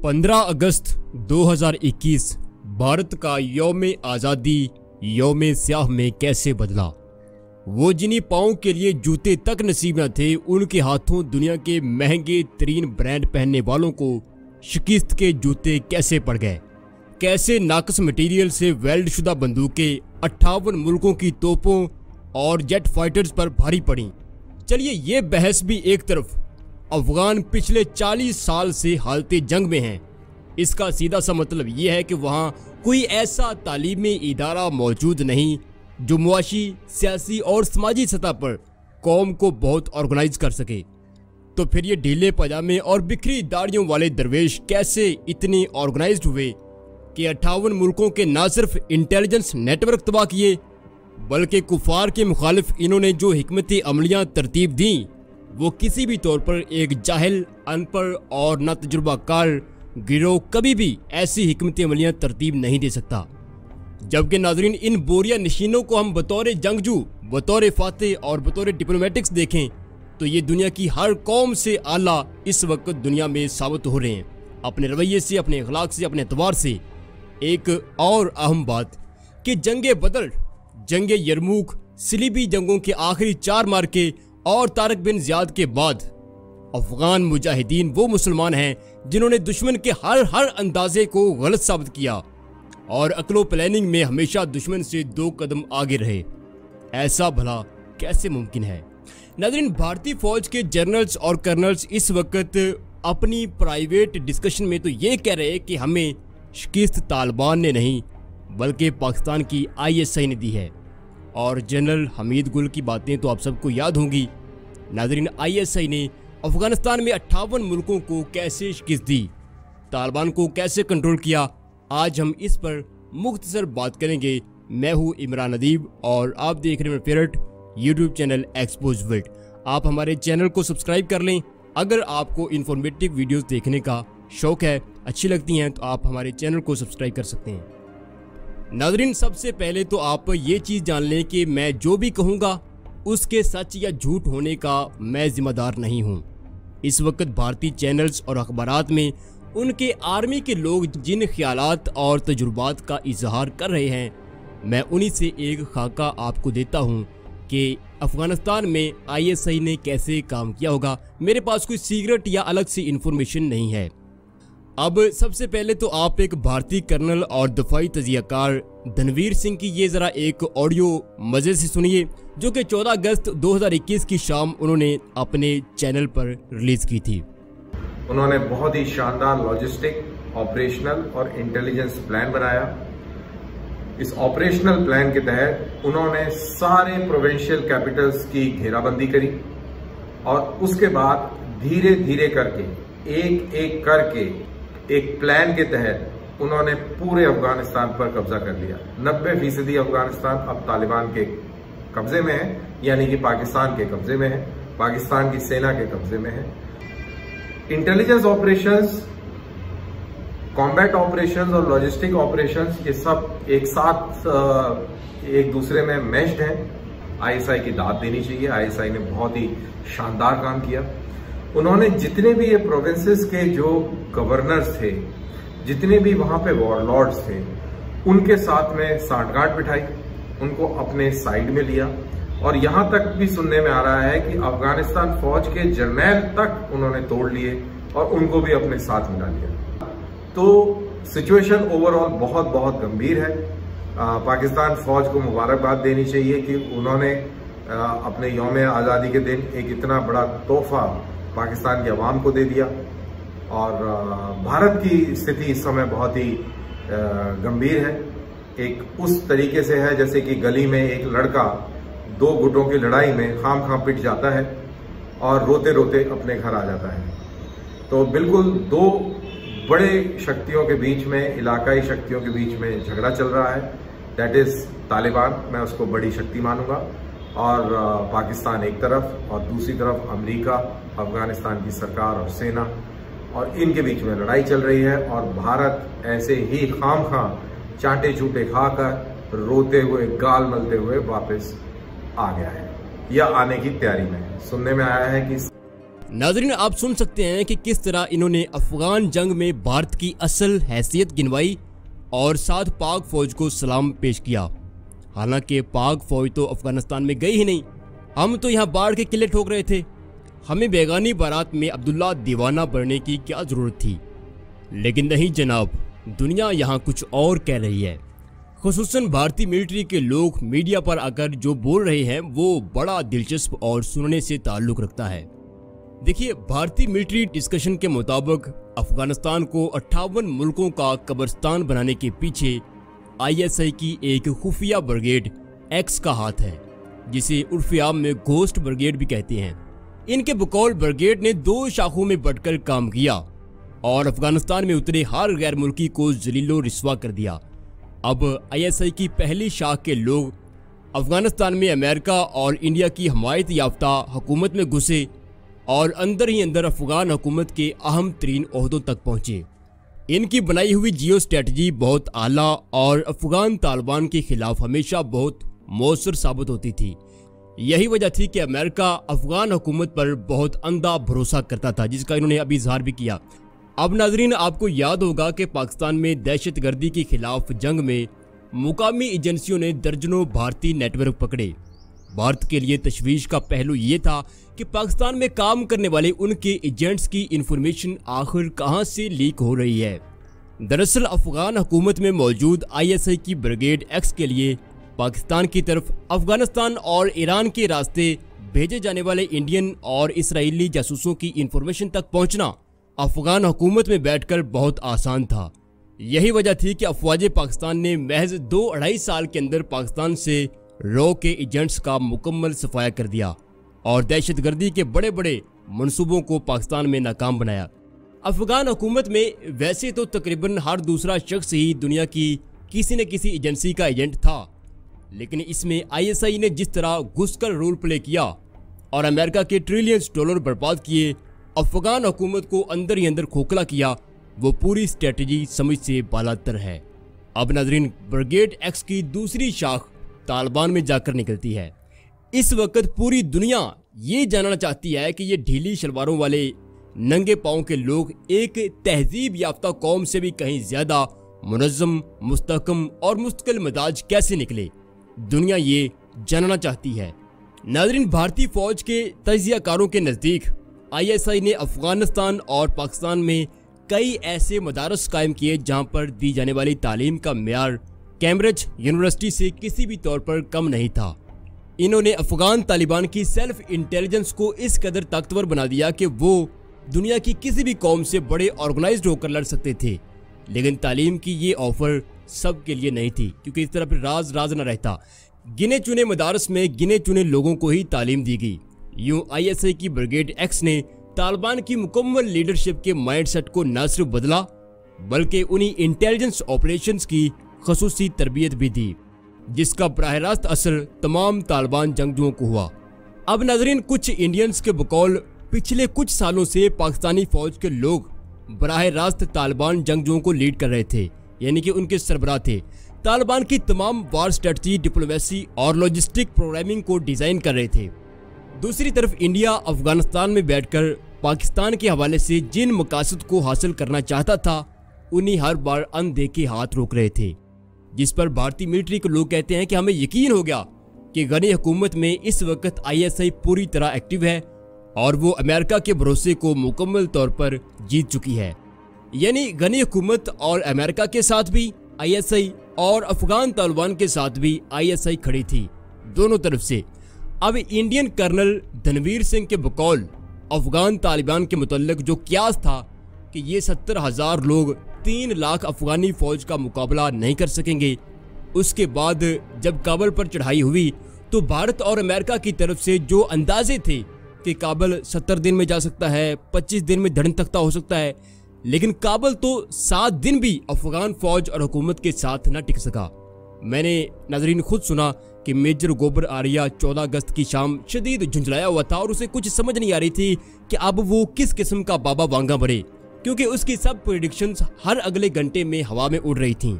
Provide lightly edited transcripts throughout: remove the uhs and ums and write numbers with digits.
15 अगस्त 2021 भारत का यौम आज़ादी यौम स्याह में कैसे बदला। वो जिन्हीं पाँव के लिए जूते तक नसीब न थे, उनके हाथों दुनिया के महंगे तरीन ब्रांड पहनने वालों को शिकस्त के जूते कैसे पड़ गए। कैसे नाकस मटेरियल से वेल्ड शुदा बंदूकें 58 मुल्कों की तोपों और जेट फाइटर्स पर भारी पड़ी। चलिए ये बहस भी एक तरफ, अफगान पिछले 40 साल से हालते जंग में हैं। इसका सीधा सा मतलब यह है कि वहाँ कोई ऐसा तालीमी इदारा मौजूद नहीं जो मुआशी, सियासी और समाजी सतह पर कौम को बहुत ऑर्गेनाइज कर सके। तो फिर ये ढीले पजामे और बिखरी दाढ़ियों वाले दरवेश कैसे इतने ऑर्गेनाइज्ड हुए कि 58 मुल्कों के न सिर्फ इंटेलिजेंस नेटवर्क तबाह किए, बल्कि कुफार के मुखालिफ इन्होंने जो हिकमती अमलियाँ तरतीब दी वो किसी भी तौर पर एक जाहिल, अनपढ़ और न तजुर्बाकार गिरोह कभी भी ऐसी हिकमती अमलियाँ तरतीब नहीं दे सकता। जबकि नाजरीन, इन बोरिया नशीनों को हम बतौर जंगजू, बतौर फातेह और बतौर डिप्लोमेटिक्स देखें तो ये दुनिया की हर कौम से आला इस वक्त दुनिया में साबित हो रहे हैं, अपने रवैये से, अपने अखलाक से, अपने एतबार से। एक और अहम बात कि जंगे बदर, जंगे यरमूक, सिलीबी जंगों के आखिरी 4 मार्के और तारिक बिन ज़ियाद के बाद अफगान मुजाहिदीन वो मुसलमान हैं जिन्होंने दुश्मन के हर अंदाजे को गलत साबित किया और अक्लो प्लानिंग में हमेशा दुश्मन से 2 कदम आगे रहे। ऐसा भला कैसे मुमकिन है। नाज़रीन, भारतीय फौज के जनरल्स और कर्नल्स इस वक्त अपनी प्राइवेट डिस्कशन में तो ये कह रहे हैं कि हमें शिकस्त तालिबान ने नहीं बल्कि पाकिस्तान की ISI ने दी है। और जनरल हमीद गुल की बातें तो आप सबको याद होंगी। नाज़रीन, ISI ने अफगानिस्तान में 58 मुल्कों को कैसे शिकस्त दी, तालिबान को कैसे कंट्रोल किया, आज हम इस पर मुख्तसर बात करेंगे। मैं हूँ इमरान अदीब और आप देख रहे हैं मेरा favourite YouTube channel expose world. आप हमारे चैनल को सब्सक्राइब कर लें अगर आपको इन्फॉर्मेटिव वीडियोस देखने का शौक है, अच्छी लगती हैं तो आप हमारे चैनल को सब्सक्राइब कर सकते हैं। नाज़रीन, सबसे पहले तो आप ये चीज़ जान लें कि मैं जो भी कहूँगा उसके सच या झूठ होने का मैं जिम्मेदार नहीं हूँ। इस वक्त भारतीय चैनल्स और अखबारात में उनके आर्मी के लोग जिन ख्यालात और तजुर्बात का इजहार कर रहे हैं, मैं उन्हीं से एक खाका आपको देता हूँ कि अफगानिस्तान में ISI ने कैसे काम किया होगा। मेरे पास कोई सीक्रेट या अलग सी इंफॉर्मेशन नहीं है। अब सबसे पहले तो आप एक भारतीय कर्नल और दफाई तजियाकार धनवीर सिंह की ये ज़रा एक ऑडियो मज़े से सुनिए, जो कि 14 अगस्त 2021 की शाम उन्होंने अपने चैनल पर रिलीज़ की थी। उन्होंने बहुत ही शानदार लॉजिस्टिक, ऑपरेशनल और इंटेलिजेंस प्लान बनाया। इस ऑपरेशनल प्लान के तहत उन्होंने सारे प्रोविंशियल कैपिटल्स की घेराबंदी करी और उसके बाद धीरे धीरे करके एक एक करके एक प्लान के तहत उन्होंने पूरे अफगानिस्तान पर कब्जा कर लिया। 90% अफगानिस्तान अब तालिबान के कब्जे में है, यानी कि पाकिस्तान के कब्जे में है, पाकिस्तान की सेना के कब्जे में है। इंटेलिजेंस ऑपरेशंस, कॉम्बैट ऑपरेशंस और लॉजिस्टिक ऑपरेशंस, ये सब एक साथ एक दूसरे में मैच्ड हैं। ISI की दाद देनी चाहिए। ISI ने बहुत ही शानदार काम किया। उन्होंने जितने भी ये प्रोविंसेस के जो गवर्नर्स थे, जितने भी वहां पे वॉरलॉर्ड्स थे, उनके साथ में सांठगांठ बिठाई, उनको अपने साइड में लिया और यहां तक भी सुनने में आ रहा है कि अफगानिस्तान फौज के जर्नैल तक उन्होंने तोड़ लिए और उनको भी अपने साथ मिला लिया। तो सिचुएशन ओवरऑल बहुत बहुत गंभीर है। पाकिस्तान फौज को मुबारकबाद देनी चाहिए कि उन्होंने अपने यौम आज़ादी के दिन एक इतना बड़ा तोहफा पाकिस्तान की आवाम को दे दिया। और भारत की स्थिति इस समय बहुत ही गंभीर है। एक उस तरीके से है जैसे कि गली में एक लड़का 2 गुटों की लड़ाई में खाम पिट जाता है और रोते रोते अपने घर आ जाता है। तो बिल्कुल 2 बड़े शक्तियों के बीच में, इलाकाई शक्तियों के बीच में झगड़ा चल रहा है। दैट इज तालिबान, मैं उसको बड़ी शक्ति मानूंगा, और पाकिस्तान एक तरफ और दूसरी तरफ अमेरिका, अफगानिस्तान की सरकार और सेना, और इनके बीच में लड़ाई चल रही है। और भारत ऐसे ही खाम चांटे चूटे खाकर रोते हुए, गाल मलते हुए वापस आ गया है या आने की तैयारी में है। सुनने में आया है कि नाज़रीन, आप सुन सकते हैं कि किस तरह इन्होंने अफगान जंग में भारत की असल हैसियत गिनवाई और साथ पाक फौज को सलाम पेश किया। हालांकि पाक फौज तो अफगानिस्तान में गई ही नहीं, हम तो यहाँ बाढ़ के किले ठोक रहे थे। हमें बेगानी बारात में अब्दुल्ला दीवाना बनने की क्या जरूरत थी। लेकिन नहीं जनाब, दुनिया यहाँ कुछ और कह रही है। खुसूसन भारतीय मिलिट्री के लोग मीडिया पर आकर जो बोल रहे हैं वो बड़ा दिलचस्प और सुनने से ताल्लुक रखता है। देखिए, भारतीय मिलिट्री डिस्कशन के मुताबिक अफगानिस्तान को 58 मुल्कों का कब्रिस्तान बनाने के पीछे ISI की एक खुफिया ब्रिगेड एक्स का हाथ है, जिसे उर्फियाम में घोस्ट ब्रिगेड भी कहते हैं। इनके बकौल ब्रिगेड ने 2 शाखों में बढ़कर काम किया और अफगानिस्तान में उतरे हर गैर मुल्की को जलीलो रिस्वा कर दिया। अब ISI की पहली शाख के लोग अफगानिस्तान में अमेरिका और इंडिया की हमायत याफ्ता हुकूमत में घुसे और अंदर ही अंदर अफगान हुकूमत के अहम तरीन ओहदों तक पहुंचे। इनकी बनाई हुई जियो स्ट्रेटजी बहुत आला और अफगान तालिबान के खिलाफ हमेशा बहुत मौसर साबित होती थी। यही वजह थी कि अमेरिका अफगान हुकूमत पर बहुत अंधा भरोसा करता था, जिसका इन्होंने अभी इजहार भी किया। अब नाजरीन, आपको याद होगा कि पाकिस्तान में दहशतगर्दी के खिलाफ जंग में मुकामी एजेंसियों ने दर्जनों भारतीय नेटवर्क पकड़े। भारत के लिए तशवीश का पहलू ये था कि पाकिस्तान में काम करने वाले उनके एजेंट्स की इंफॉर्मेशन आखिर कहां से लीक हो रही है। दरअसल अफगान हुकूमत में मौजूद ISI की ब्रिगेड एक्स के लिए पाकिस्तान की तरफ अफगानिस्तान और ईरान के रास्ते भेजे जाने वाले इंडियन और इसराइली जासूसों की इंफॉर्मेशन तक पहुंचना अफगान हुकूमत में बैठकर बहुत आसान था। यही वजह थी कि अफवाज पाकिस्तान ने महज 2-2.5 साल के अंदर पाकिस्तान से रॉ के एजेंट्स का मुकम्मल सफाया कर दिया और दहशतगर्दी के बड़े बड़े मंसूबों को पाकिस्तान में नाकाम बनाया। अफगान हुकूमत में वैसे तो तकरीबन हर दूसरा शख्स ही दुनिया की किसी न किसी एजेंसी का एजेंट था, लेकिन इसमें ISI ने जिस तरह घुसकर रोल प्ले किया और अमेरिका के ट्रिलियंस डॉलर बर्बाद किए, अफगान हुकूमत को अंदर ही अंदर खोखला किया, वो पूरी स्ट्रेटजी समझ से बालातर है। अब नाजरीन, ब्रिगेड एक्स की दूसरी शाख तालिबान में जाकर निकलती है। इस वक्त पूरी दुनिया ये जानना चाहती है कि ये ढीली शलवारों वाले नंगे पांव के लोग एक तहजीब याफ्ता कौम से भी कहीं ज्यादा मुनज़्ज़म, मुस्तहकम और मुस्तकिल मिजाज कैसे निकले। दुनिया ये जानना चाहती है। नाज़रीन, भारतीय फौज के तजियाकारों के नज़दीक ISI ने अफगानिस्तान और पाकिस्तान में कई ऐसे मदारस कायम किए जहां पर दी जाने वाली तालीम का मेयार कैम्ब्रिज यूनिवर्सिटी से किसी भी तौर पर कम नहीं था। इन्होंने अफगान तालिबान की सेल्फ इंटेलिजेंस को इस कदर ताकतवर बना दिया कि वो दुनिया की किसी भी कौम से बड़े ऑर्गेनाइज्ड होकर लड़ सकते थे। लेकिन तालीम की ये ऑफर सब के लिए नहीं थी, क्योंकि इस तरह फिर राज न रहता। गिने चुने मदारस में गिने चुने लोगों को ही तालीम दी गई। यूं ISI की ब्रिगेड एक्स ने तालिबान की मुकम्मल लीडरशिप के माइंडसेट को न सिर्फ बदला, बल्कि उन्हीं इंटेलिजेंस ऑपरेशंस की खसूसी तरबियत भी दी, जिसका बराह रास्त असर तमाम तालिबान जंगजुओं को हुआ। अब नाजरीन, कुछ इंडियंस के बकौल पिछले कुछ सालों से पाकिस्तानी फौज के लोग बराह रास्त तालिबान जंगजुओं को लीड कर रहे थे, यानी कि उनके सरबराह थे। तालिबान की तमाम वार स्ट्रेटजी, डिप्लोमेसी और लॉजिस्टिक प्रोग्रामिंग को डिजाइन कर रहे थे। दूसरी तरफ इंडिया अफगानिस्तान में बैठकर पाकिस्तान के हवाले से जिन मकासद को हासिल करना चाहता था, उन्हीं हर बार अनदेखे हाथ रोक रहे थे, जिस पर भारतीय मिलिट्री के लोग कहते हैं कि हमें यकीन हो गया कि गनी हुकूमत में इस वक्त ISI पूरी तरह एक्टिव है और वो अमेरिका के भरोसे को मुकम्मल तौर पर जीत चुकी है। यानी गनी हुकूमत और अमेरिका के साथ भी ISI और अफगान तालिबान के साथ भी ISI खड़ी थी, दोनों तरफ से। अब इंडियन कर्नल धनवीर सिंह के बकौल अफगान तालिबान के मुतल्लिक जो क्यास था कि ये 70,000 लोग 3 लाख अफगानी फौज का मुकाबला नहीं कर सकेंगे, उसके बाद जब काबल पर चढ़ाई हुई तो भारत और अमेरिका की तरफ से जो अंदाजे थे कि काबल 70 दिन में जा सकता है, 25 दिन में धड़न तख्ता हो सकता है, लेकिन काबल तो 7 दिन भी अफगान फौज और हुकूमत के साथ न टिक सका। मैंने नाजरीन खुद सुना कि मेजर गोबर आर्या 14 अगस्त की शाम शदीद झुंझलाया हुआ था और उसे कुछ समझ नहीं आ रही थी कि अब वो किस किस्म का बाबा वांगा बने, क्योंकि उसकी सब प्रेडिक्शंस हर अगले घंटे में हवा में उड़ रही थीं।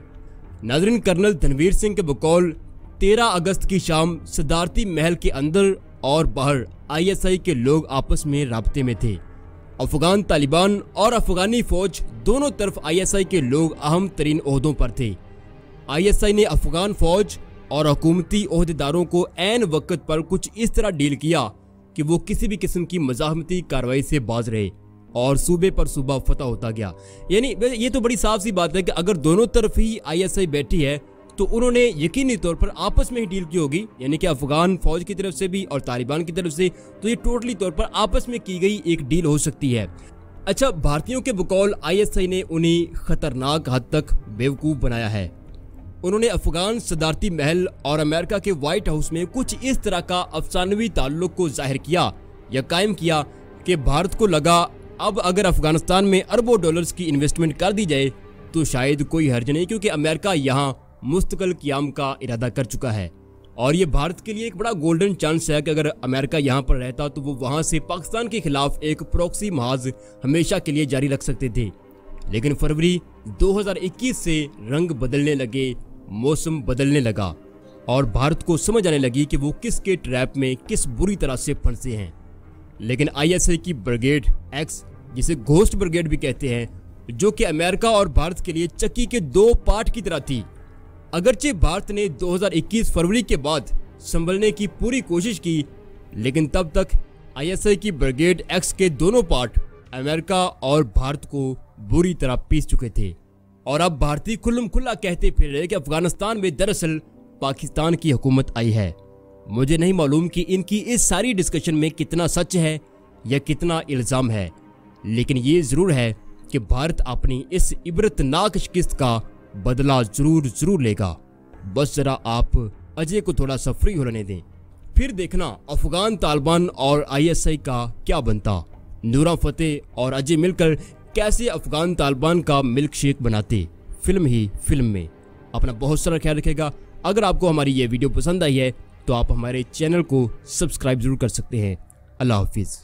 नाजरीन, कर्नल धनवीर सिंह के बकौल 13 अगस्त की शाम सदारती महल के अंदर और बाहर ISI के लोग आपस में राब्ते में थे। अफगान तालिबान और अफगानी फौज दोनों तरफ ISI के लोग अहम तरीन ओहदों पर थे। ISI ने अफगान फौज और हुकूमती ओहदेदारों को ऐन वक्त पर कुछ इस तरह डील किया कि वो किसी भी किस्म की मज़ाहमती कार्रवाई से बाज रहे और सूबे पर सूबा फतह होता गया। यानी ये तो बड़ी साफ सी बात है कि अगर दोनों तरफ ही ISI बैठी है तो उन्होंने यकीनी तौर पर आपस में ही डील की होगी, यानी कि अफगान फौज की तरफ से भी और तालिबान की तरफ से, तो ये टोटली तौर पर आपस में की गई एक डील हो सकती है। अच्छा, भारतीयों के बकौल ISI ने उन्हें खतरनाक हद तक बेवकूफ़ बनाया है। उन्होंने अफगान सदारती महल और अमेरिका के व्हाइट हाउस में कुछ इस तरह का अफसानवी ताल्लुक को जाहिर किया या कायम किया कि भारत को लगा अब अगर अफगानिस्तान में अरबों डॉलर्स की इन्वेस्टमेंट कर दी जाए तो शायद कोई हर्ज नहीं, क्योंकि अमेरिका यहाँ मुस्तकिल क़याम का इरादा कर चुका है और ये भारत के लिए एक बड़ा गोल्डन चांस है कि अगर अमेरिका यहाँ पर रहता तो वो वहाँ से पाकिस्तान के खिलाफ एक प्रॉक्सी महाज हमेशा के लिए जारी रख सकते थे। लेकिन फरवरी 2021 से रंग बदलने लगे, मौसम बदलने लगा और भारत को समझ आने लगी कि वो किसके ट्रैप में किस बुरी तरह से फंसे हैं। लेकिन ISI की ब्रिगेड X, जिसे घोस्ट ब्रिगेड भी कहते हैं, जो कि अमेरिका और भारत के लिए चक्की के दो पार्ट की तरह थी। अगरचे भारत ने 2021 फरवरी के बाद संभलने की पूरी कोशिश की, लेकिन तब तक ISI की ब्रिगेड X के दोनों पार्ट अमेरिका और भारत को बुरी तरह पीस चुके थे और अब भारतीय खुल्लम खुल्ला कहते फिर रहे कि अफगानिस्तान में दरअसल पाकिस्तान की हुकूमत आई है। मुझे नहीं मालूम कि इनकी इस सारी डिस्कशन में कितना सच है या कितना इल्ज़ाम है, लेकिन ये ज़रूर है कि भारत अपनी इस इबरतनाक शिकस्त का बदला ज़रूर लेगा। बस ज़रा आप अजय को थोड़ा सा फ्री होने दें, फिर देखना अफगान तालिबान और ISI का क्या बनता। नूरा फतेह और अजय मिलकर कैसे अफगान तालिबान का मिल्क शेक बनाते फिल्म में। अपना बहुत सारा ख्याल रखेगा। अगर आपको हमारी ये वीडियो पसंद आई है तो आप हमारे चैनल को सब्सक्राइब जरूर कर सकते हैं। अल्लाह हाफिज़।